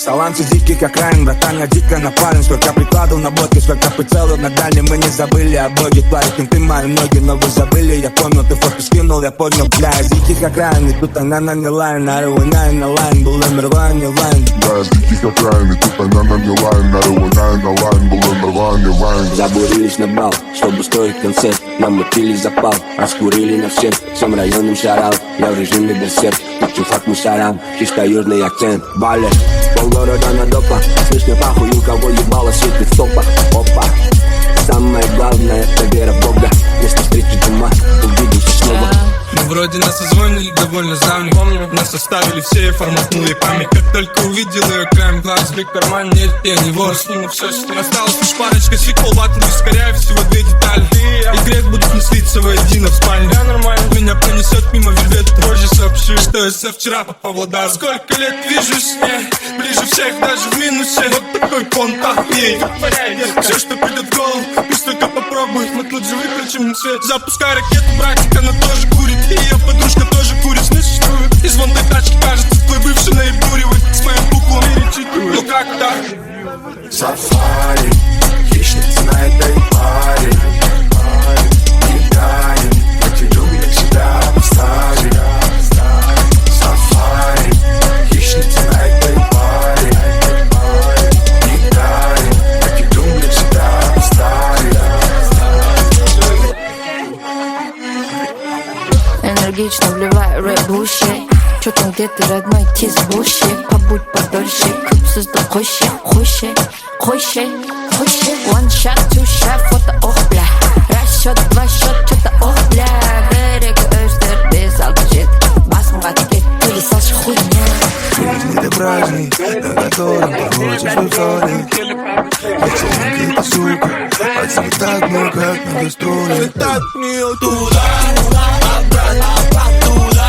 Саланцы диких окраин, братан, я дико напален. Сколько прикладов на блоке, сколько прицелов на дальнем. Мы не забыли о боге, твари, ты мои ноги. Но вы забыли, я помню, ты фото скинул, я понял. Бля, из диких окраин, и тут она на не лайн. Нарывай на лайн, был умерла не лайн. Да, из диких окраин, и тут она на не лайн. Нарывай на лайн, был умерла не лайн. Забурились на бал, чтобы устроить концерт. Намутили запал, раскурили на всех. Всем районам шарал, я в режиме десерт. Учу фак мусорам, чисто южный акцент. Балет, полгорода на допа. Слышно похуй, у кого ебало светит в топах. Опа, самое главное это вера в Бога. Если встретить ума, увидимся снова. Мы вроде нас созвонили довольно давно. Помню, нас оставили все и форматнули память. Как только увидел ее краем глаз, в карман нет, я не вор, сниму все, что осталось лишь парочка сиквел, батл, ускоряю всего 2 детали. И грех будут не слиться воедино в спальне. Да, нормально, меня пронесет мимо вельвет. Позже сообщу, что я со вчера по Павлодару. Сколько лет вижу с ней, ближе всех, даже в минусе. Вот такой контакт ей. Все, что придет в голову, пусть только попробует. Мы тут же выключим свет. Запускай ракету, братик, она тоже курит. И ее подружка тоже курит, существует. И звон той тачки, кажется, твой бывший наебуривает. С моим буквом перечитываю, ну как так? Сафари, хищница на этой паре. Не даем, потерю я тебя вставить. Сафари, хищница на этой паре. Не даем, потерю я тебя вставить. Энергично вливаю рэп-буши. Чё там, где ты, родной, тиз буши? Побудь подольше, купсы сдохойше. Хойше, хойше, хойше. One shot, two shot, фото, ох, бля. Раз счет, 2 счет, чё-то, ох, бля. Берег, Öster, без алкожит. Басм, гадки, или Саша хуйня. Жизнь это праздник, на котором получишь свой вторник. Вечеринка это сука, а цветат мы как на гастроли. Цветат мне туда, обратно, туда.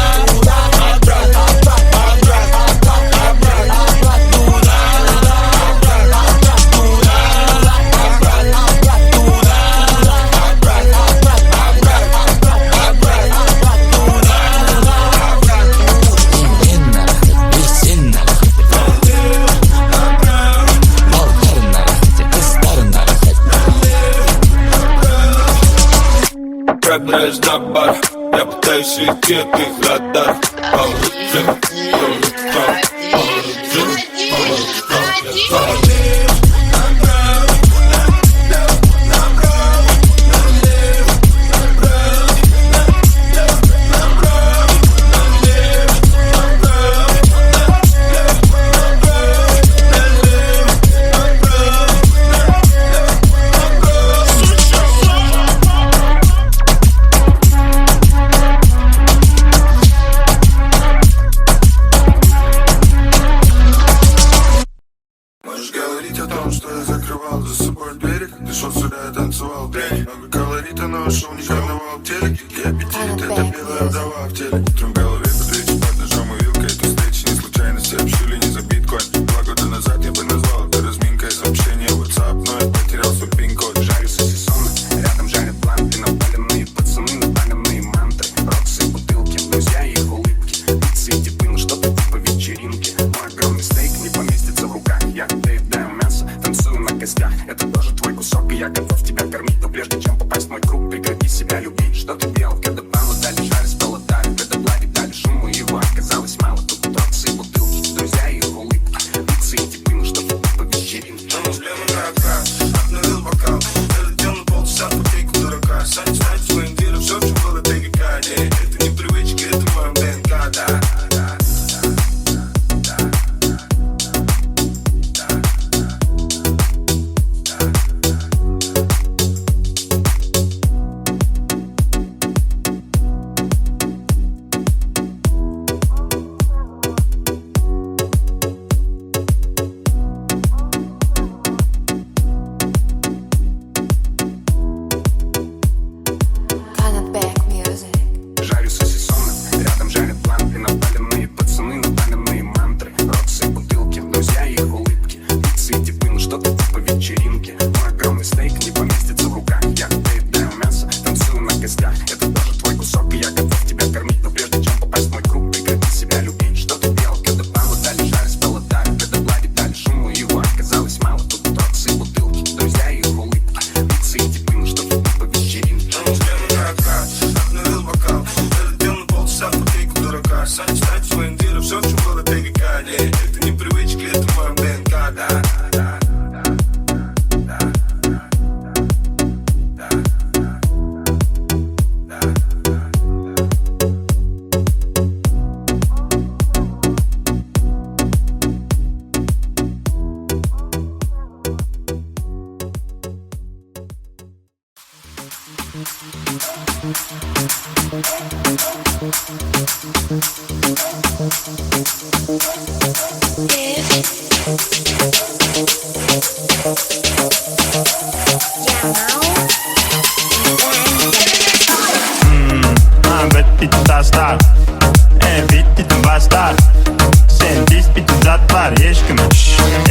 Прогресс на бар, я пытаюсь уйти от их радаров. Bitti taşlar bitti başlar Sen здесь bitti затвор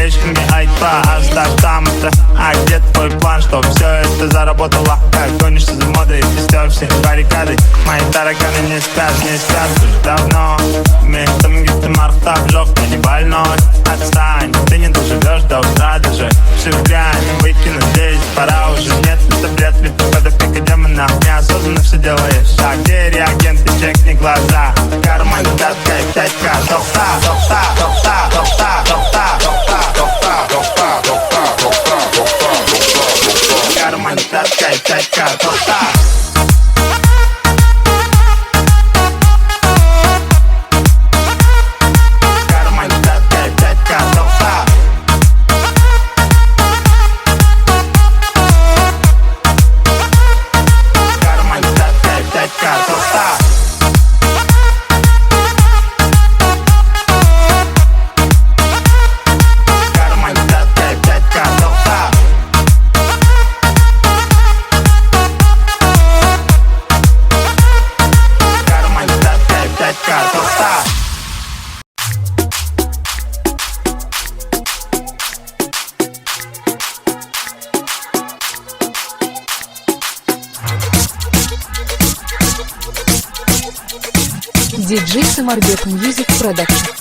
Ешками айтпа, оставь там это А где твой план, чтоб все это заработало? Как гонишься за модой, ты стёр все баррикады Мои тараканы не спят уже давно Местом где-то мархтаб жёг, я не больной Отстань, ты не доживёшь до утра даже Все в грань, выкину здесь, пора уже Нет, это бред, ведь ты под опекой демона Неосознанно все делаешь, а где реагенты, чекни глаза Карман датка и 5К, тофта, тофта, тофта, тофта, тофта, тофта, тофта, тофта, тофта, тофта, тофта Карман датка и 5К, тофта DJ Самарбек Music Production.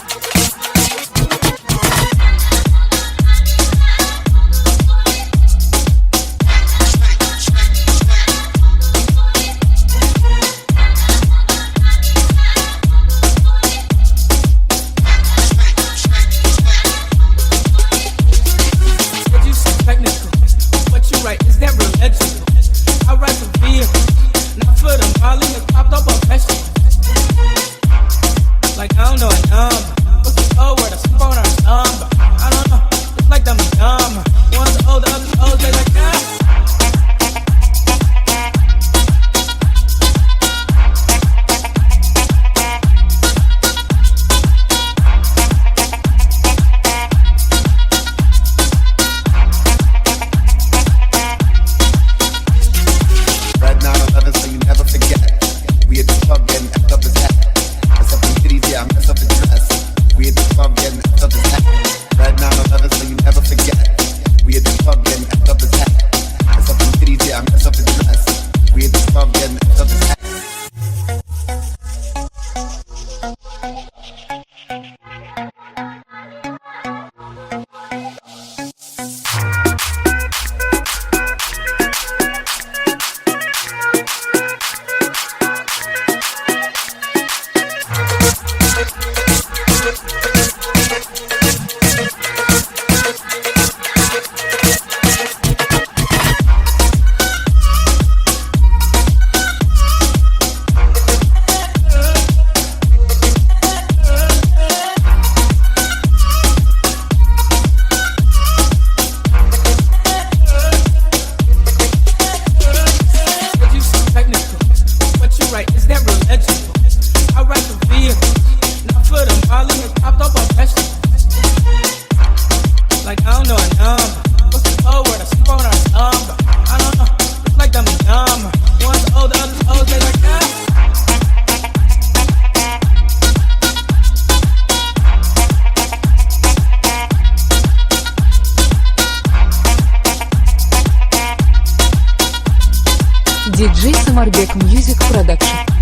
DJ Самарбек Music Production.